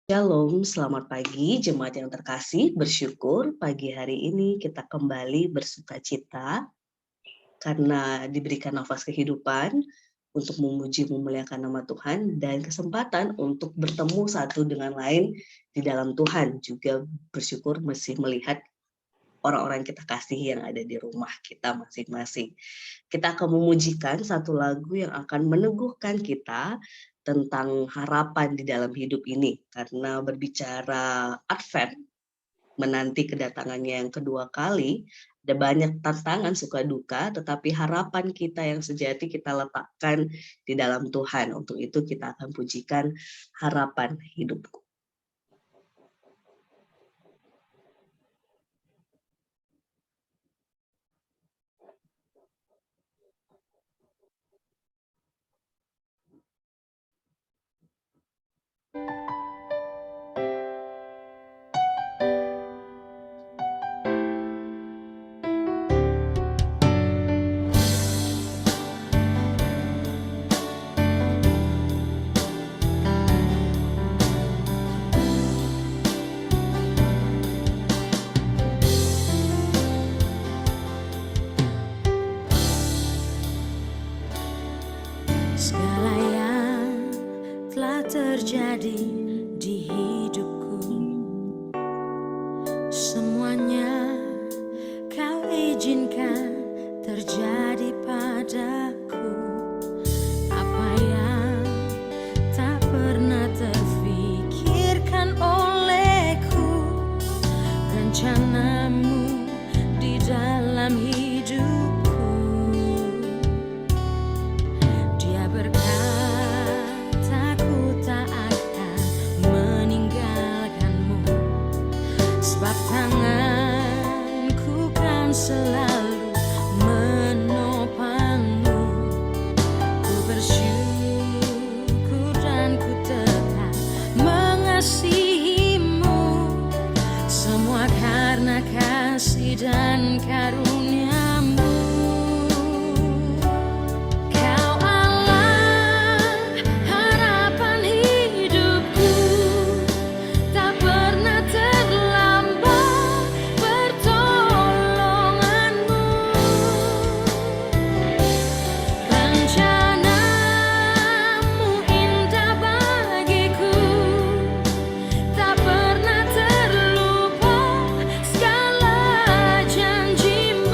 Shalom, selamat pagi jemaat yang terkasih, bersyukur pagi hari ini kita kembali bersukacita karena diberikan nafas kehidupan untuk memuji memuliakan nama Tuhan dan kesempatan untuk bertemu satu dengan lain di dalam Tuhan. Juga bersyukur masih melihat orang-orang kita kasih yang ada di rumah kita masing-masing. Kita akan memujikan satu lagu yang akan meneguhkan kita tentang harapan di dalam hidup ini. Karena berbicara Advent, menanti kedatangannya yang kedua kali, ada banyak tantangan suka duka, tetapi harapan kita yang sejati kita letakkan di dalam Tuhan. Untuk itu kita akan pujikan harapan hidupku. Segala yang telah terjadi di hidupku, semuanya kau izinkan terjadi padaku. Apa yang tak pernah terfikirkan olehku, rencanamu di dalam hidupku. Berkata ku tak akan meninggalkanmu, sebab tanganku kan selalu menopangmu. Ku bersyukur dan ku tetap mengasihimu, semua karena kasih dan karuniamu. Janjimu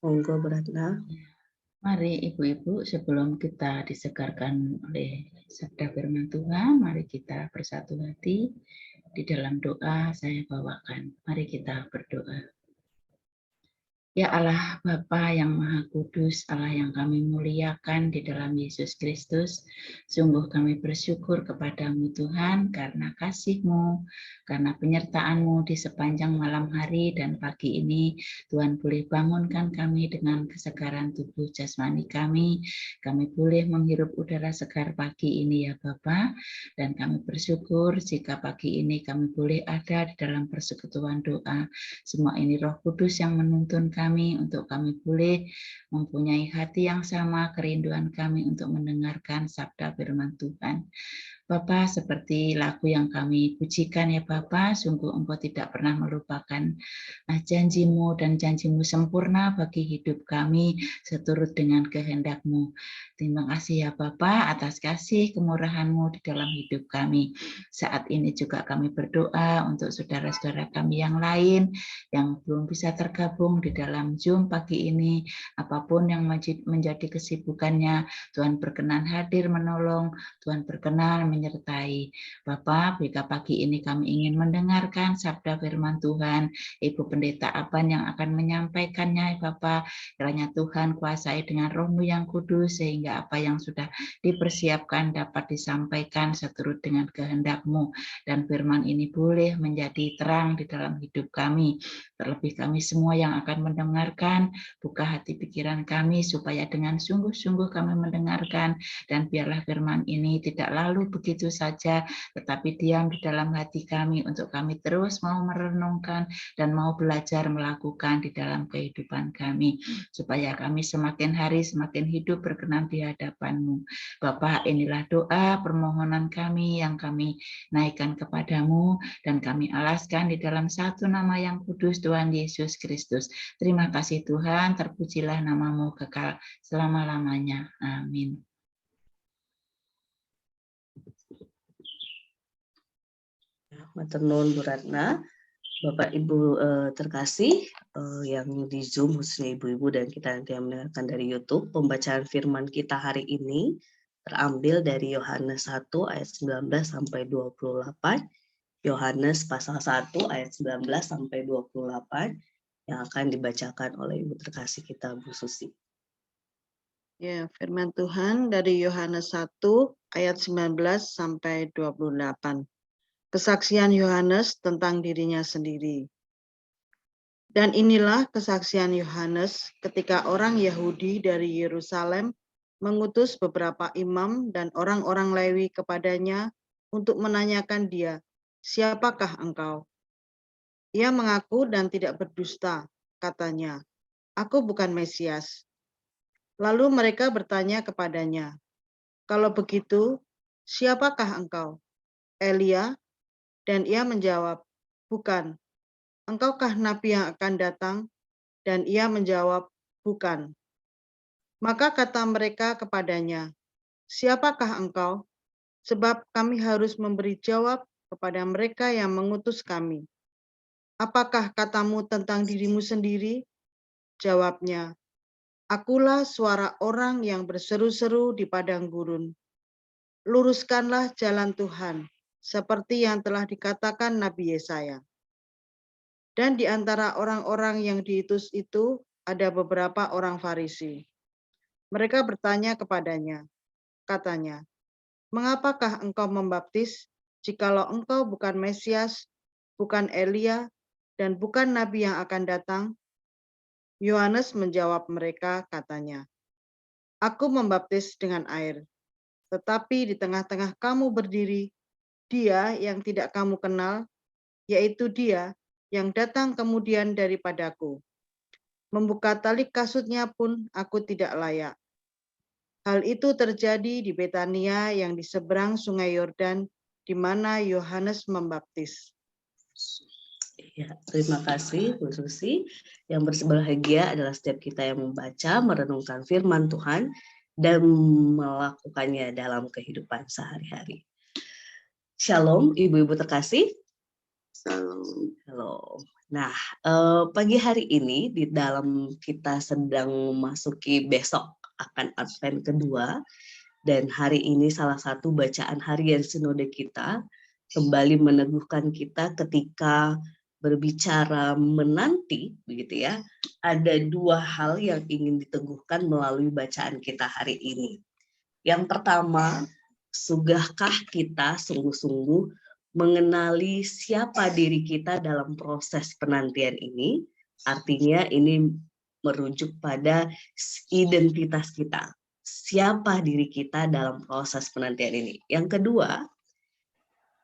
Monggo Bu Ratna. Mari ibu-ibu, sebelum kita disegarkan oleh sabda firman Tuhan, mari kita bersatu hati di dalam doa saya bawakan. Mari kita berdoa. Ya Allah Bapa yang Maha Kudus, Allah yang kami muliakan di dalam Yesus Kristus, sungguh kami bersyukur kepadamu Tuhan karena kasih-Mu, karena penyertaan-Mu di sepanjang malam hari dan pagi ini. Tuhan boleh bangunkan kami dengan kesegaran tubuh jasmani kami boleh menghirup udara segar pagi ini ya Bapa, dan kami bersyukur jika pagi ini kami boleh ada di dalam persekutuan doa. Semua ini Roh Kudus yang menuntun kami untuk kami boleh mempunyai hati yang sama, kerinduan kami untuk mendengarkan sabda firman Tuhan. Bapa, seperti lagu yang kami pujikan ya Bapa, sungguh Engkau tidak pernah melupakan janji-Mu dan janji-Mu sempurna bagi hidup kami seturut dengan kehendak-Mu. Terima kasih ya Bapa atas kasih kemurahan-Mu di dalam hidup kami. Saat ini juga kami berdoa untuk saudara-saudara kami yang lain yang belum bisa tergabung di dalam Zoom pagi ini, apapun yang menjadi kesibukannya, Tuhan berkenan hadir menolong, Tuhan berkenan menyertai. Bapak, jika pagi ini kami ingin mendengarkan sabda firman Tuhan, Ibu Pendeta Aban yang akan menyampaikannya, Bapak, kiranya Tuhan kuasai dengan Roh-Mu yang kudus, sehingga apa yang sudah dipersiapkan dapat disampaikan seturut dengan kehendak-Mu, dan firman ini boleh menjadi terang di dalam hidup kami. Terlebih kami semua yang akan mendengarkan, buka hati pikiran kami supaya dengan sungguh-sungguh kami mendengarkan, dan biarlah firman ini tidak lalu begitu saja, tetapi diam di dalam hati kami untuk kami terus mau merenungkan dan mau belajar melakukan di dalam kehidupan kami, supaya kami semakin hari semakin hidup berkenan di hadapan-Mu. Bapa, inilah doa permohonan kami yang kami naikkan kepadamu, dan kami alaskan di dalam satu nama yang kudus, Tuhan Yesus Kristus. Terima kasih Tuhan, terpujilah nama-Mu kekal selama-lamanya. Amin. Matur nuwun Bu Ratna. Bapak Ibu terkasih yang di Zoom, khususnya ibu-ibu dan kita nanti yang mendengarkan dari YouTube, pembacaan firman kita hari ini terambil dari Yohanes 1 ayat 19 sampai 28, Yohanes pasal 1 ayat 19 sampai 28 yang akan dibacakan oleh Ibu terkasih kita Bu Susi. Ya, firman Tuhan dari Yohanes 1 ayat 19 sampai 28. Kesaksian Yohanes tentang dirinya sendiri. Dan inilah kesaksian Yohanes ketika orang Yahudi dari Yerusalem mengutus beberapa imam dan orang-orang Lewi kepadanya untuk menanyakan dia, "Siapakah engkau?" Ia mengaku dan tidak berdusta, katanya, "Aku bukan Mesias." Lalu mereka bertanya kepadanya, "Kalau begitu, siapakah engkau? Elia?" Dan ia menjawab, "Bukan." "Engkaukah nabi yang akan datang?" Dan ia menjawab, "Bukan." Maka kata mereka kepadanya, "Siapakah engkau? Sebab kami harus memberi jawab kepada mereka yang mengutus kami. Apakah katamu tentang dirimu sendiri?" Jawabnya, "Akulah suara orang yang berseru-seru di padang gurun. Luruskanlah jalan Tuhan, seperti yang telah dikatakan Nabi Yesaya." Dan di antara orang-orang yang diutus itu ada beberapa orang Farisi. Mereka bertanya kepadanya, katanya, "Mengapakah engkau membaptis, jikalau engkau bukan Mesias, bukan Elia, dan bukan Nabi yang akan datang?" Yohanes menjawab mereka, katanya, "Aku membaptis dengan air, tetapi di tengah-tengah kamu berdiri Dia yang tidak kamu kenal, yaitu Dia yang datang kemudian daripadaku. Membuka tali kasutnya pun aku tidak layak." Hal itu terjadi di Betania yang di seberang Sungai Yordan, di mana Yohanes membaptis. Ya, terima kasih Bu Susi. Yang berbahagia adalah setiap kita yang membaca, merenungkan firman Tuhan, dan melakukannya dalam kehidupan sehari-hari. Shalom, ibu-ibu terkasih. Shalom. Halo. Nah, pagi hari ini di dalam kita sedang memasuki besok akan Advent kedua, dan hari ini salah satu bacaan harian sinode kita kembali meneguhkan kita ketika berbicara menanti, begitu ya. Ada dua hal yang ingin diteguhkan melalui bacaan kita hari ini. Yang pertama, sudahkah kita sungguh-sungguh mengenali siapa diri kita dalam proses penantian ini? Artinya ini merujuk pada identitas kita. Siapa diri kita dalam proses penantian ini? Yang kedua,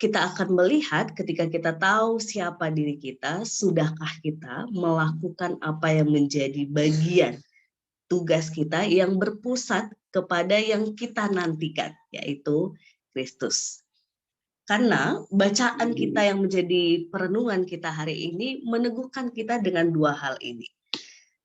kita akan melihat ketika kita tahu siapa diri kita, sudahkah kita melakukan apa yang menjadi bagian tugas kita yang berpusat kepada yang kita nantikan, yaitu Kristus. Karena bacaan kita yang menjadi perenungan kita hari ini meneguhkan kita dengan dua hal ini.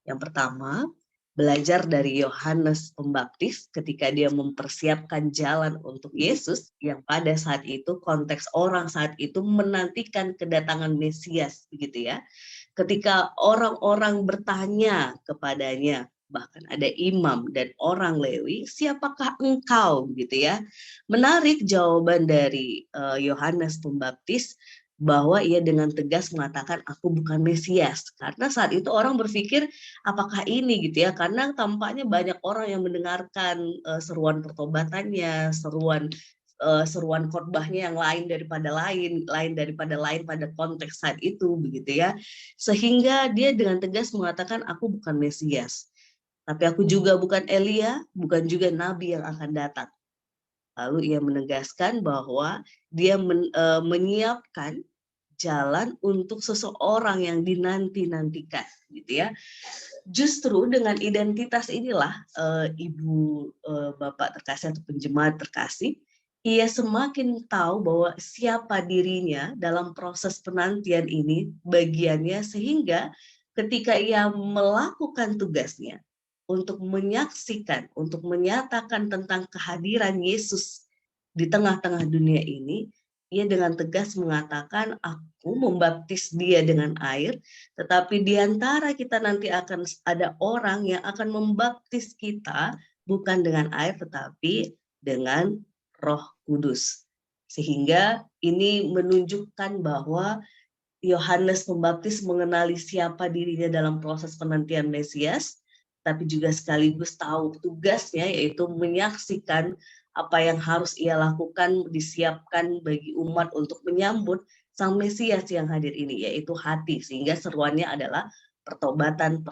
Yang pertama, belajar dari Yohanes Pembaptis ketika dia mempersiapkan jalan untuk Yesus, yang pada saat itu konteks orang saat itu menantikan kedatangan Mesias, begitu ya. Ketika orang-orang bertanya kepadanya, bahkan ada imam dan orang Lewi, siapakah engkau, gitu ya. Menarik jawaban dari Yohanes Pembaptis bahwa ia dengan tegas mengatakan aku bukan Mesias, karena saat itu orang berpikir apakah ini, gitu ya, karena tampaknya banyak orang yang mendengarkan seruan pertobatannya, seruan khotbahnya yang lain daripada lain pada konteks saat itu, begitu ya, sehingga dia dengan tegas mengatakan aku bukan Mesias, tapi aku juga bukan Elia, bukan juga nabi yang akan datang. Lalu ia menegaskan bahwa dia menyiapkan jalan untuk seseorang yang dinanti-nantikan, gitu ya. Justru dengan identitas inilah ibu bapak terkasih atau penjemaat terkasih, ia semakin tahu bahwa siapa dirinya dalam proses penantian ini, bagiannya, sehingga ketika ia melakukan tugasnya untuk menyaksikan, untuk menyatakan tentang kehadiran Yesus di tengah-tengah dunia ini, ia dengan tegas mengatakan, aku membaptis dia dengan air, tetapi di antara kita nanti akan ada orang yang akan membaptis kita bukan dengan air, tetapi dengan Roh Kudus. Sehingga ini menunjukkan bahwa Yohanes Pembaptis mengenali siapa dirinya dalam proses penantian Mesias, tapi juga sekaligus tahu tugasnya, yaitu menyaksikan apa yang harus ia lakukan, disiapkan bagi umat untuk menyambut Sang Mesias yang hadir ini, yaitu hati, sehingga seruannya adalah pertobatan,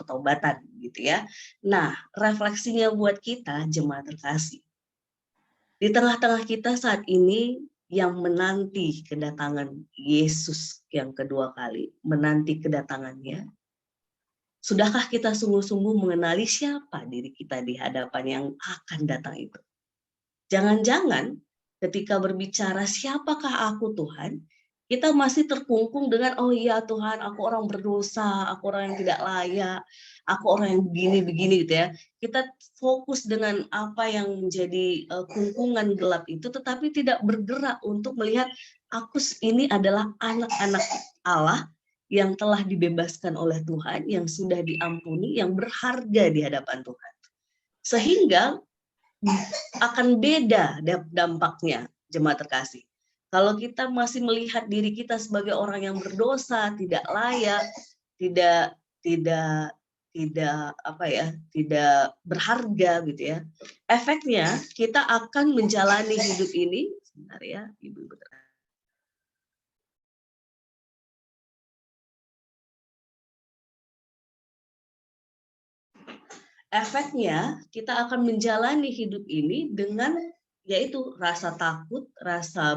gitu ya. Nah, refleksinya buat kita, jemaat terkasih, di tengah-tengah kita saat ini yang menanti kedatangan Yesus yang kedua kali, menanti kedatangannya, sudahkah kita sungguh-sungguh mengenali siapa diri kita di hadapan yang akan datang itu? Jangan-jangan ketika berbicara siapakah aku Tuhan, kita masih terkungkung dengan oh iya Tuhan, aku orang berdosa, aku orang yang tidak layak, aku orang yang begini-begini, gitu ya. Kita fokus dengan apa yang menjadi kungkungan gelap itu, tetapi tidak bergerak untuk melihat aku ini adalah anak-anak Allah yang telah dibebaskan oleh Tuhan, yang sudah diampuni, yang berharga di hadapan Tuhan. Sehingga akan beda dampaknya, jemaat terkasih. Kalau kita masih melihat diri kita sebagai orang yang berdosa, tidak layak, tidak berharga, gitu ya. Efeknya kita akan menjalani hidup ini, sebentar ya, Ibu-ibu terkasih. Efeknya kita akan menjalani hidup ini dengan yaitu rasa takut, rasa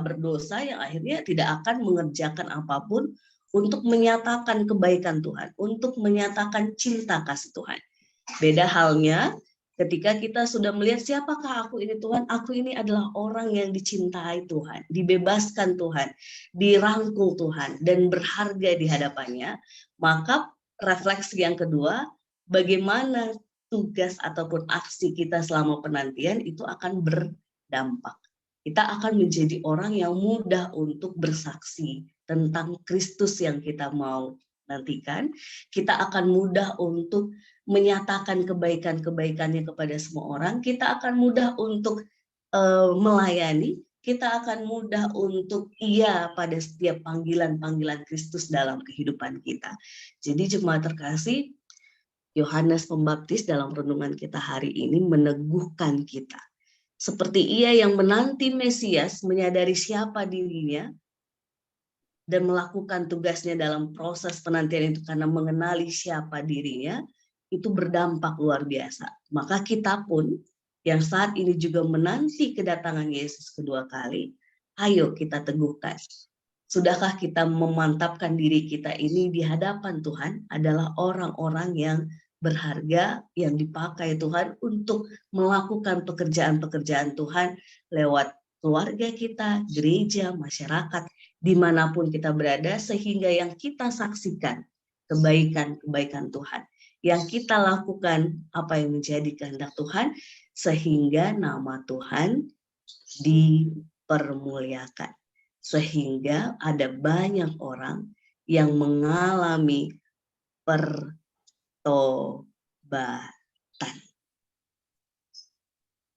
berdosa yang akhirnya tidak akan mengerjakan apapun untuk menyatakan kebaikan Tuhan, untuk menyatakan cinta kasih Tuhan. Beda halnya ketika kita sudah melihat siapakah aku ini Tuhan, aku ini adalah orang yang dicintai Tuhan, dibebaskan Tuhan, dirangkul Tuhan, dan berharga di hadapannya, maka refleksi yang kedua, bagaimana tugas ataupun aksi kita selama penantian itu akan berdampak. Kita akan menjadi orang yang mudah untuk bersaksi tentang Kristus yang kita mau nantikan. Kita akan mudah untuk menyatakan kebaikan-kebaikannya kepada semua orang. Kita akan mudah untuk melayani. Kita akan mudah untuk iya pada setiap panggilan-panggilan Kristus dalam kehidupan kita. Jadi jemaat terkasih, Yohanes Pembaptis dalam renungan kita hari ini meneguhkan kita. Seperti ia yang menanti Mesias, menyadari siapa dirinya, dan melakukan tugasnya dalam proses penantian itu karena mengenali siapa dirinya, itu berdampak luar biasa. Maka kita pun yang saat ini juga menanti kedatangan Yesus kedua kali, ayo kita teguhkan. Sudahkah kita memantapkan diri kita ini di hadapan Tuhan adalah orang-orang yang berharga, yang dipakai Tuhan untuk melakukan pekerjaan-pekerjaan Tuhan lewat keluarga kita, gereja, masyarakat, dimanapun kita berada, sehingga yang kita saksikan kebaikan-kebaikan Tuhan. Yang kita lakukan apa yang menjadi kehendak Tuhan, sehingga nama Tuhan dipermuliakan. Sehingga ada banyak orang yang mengalami pertobatan.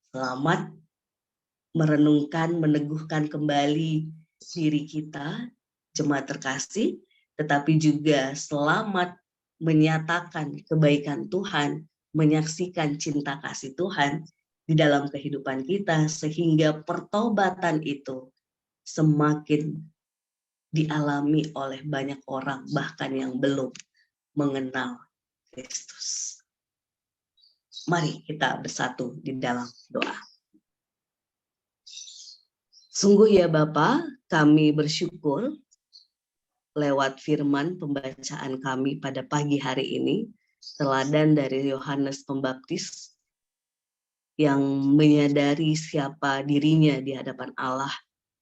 Selamat merenungkan, meneguhkan kembali diri kita, jemaat terkasih, tetapi juga selamat menyatakan kebaikan Tuhan, menyaksikan cinta kasih Tuhan di dalam kehidupan kita, sehingga pertobatan itu semakin dialami oleh banyak orang, bahkan yang belum mengenal Kristus. Mari kita bersatu di dalam doa. Sungguh ya Bapa, kami bersyukur lewat firman pembacaan kami pada pagi hari ini, teladan dari Yohanes Pembaptis yang menyadari siapa dirinya di hadapan Allah,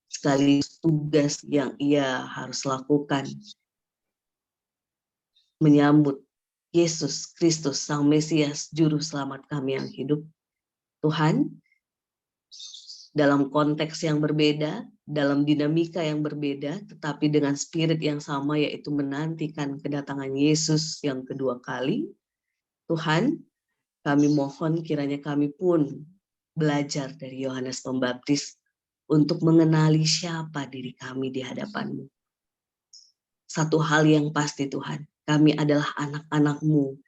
sekaligus tugas yang ia harus lakukan, menyambut Yesus Kristus, Sang Mesias, Juru Selamat kami yang hidup. Tuhan, dalam konteks yang berbeda, dalam dinamika yang berbeda, tetapi dengan spirit yang sama, yaitu menantikan kedatangan Yesus yang kedua kali. Tuhan, kami mohon kiranya kami pun belajar dari Yohanes Pembaptis untuk mengenali siapa diri kami di hadapan-Mu. Satu hal yang pasti Tuhan, kami adalah anak-anak-Mu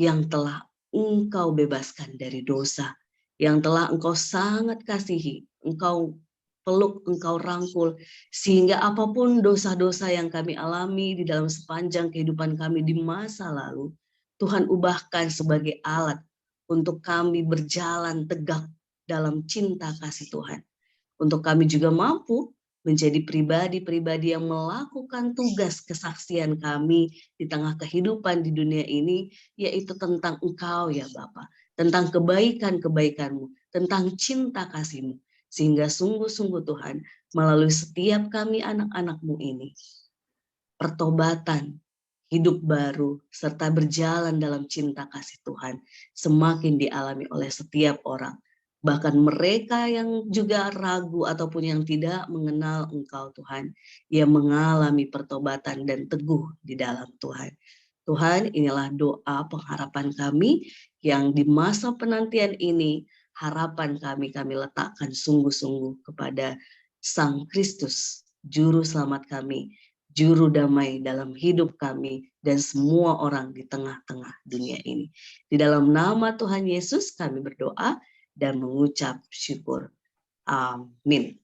yang telah Engkau bebaskan dari dosa, yang telah Engkau sangat kasihi, Engkau peluk, Engkau rangkul, sehingga apapun dosa-dosa yang kami alami di dalam sepanjang kehidupan kami di masa lalu, Tuhan ubahkan sebagai alat untuk kami berjalan tegak dalam cinta kasih Tuhan. Untuk kami juga mampu menjadi pribadi-pribadi yang melakukan tugas kesaksian kami di tengah kehidupan di dunia ini, yaitu tentang Engkau ya Bapa, tentang kebaikan-kebaikan-Mu, tentang cinta kasih-Mu. Sehingga sungguh-sungguh Tuhan, melalui setiap kami anak-anak-Mu ini, pertobatan, hidup baru, serta berjalan dalam cinta kasih Tuhan semakin dialami oleh setiap orang. Bahkan mereka yang juga ragu ataupun yang tidak mengenal Engkau Tuhan, yang mengalami pertobatan dan teguh di dalam Tuhan. Tuhan, inilah doa pengharapan kami yang di masa penantian ini, harapan kami letakkan sungguh-sungguh kepada Sang Kristus, Juru Selamat kami, Juru Damai dalam hidup kami, dan semua orang di tengah-tengah dunia ini. Di dalam nama Tuhan Yesus kami berdoa dan mengucap syukur. Amin.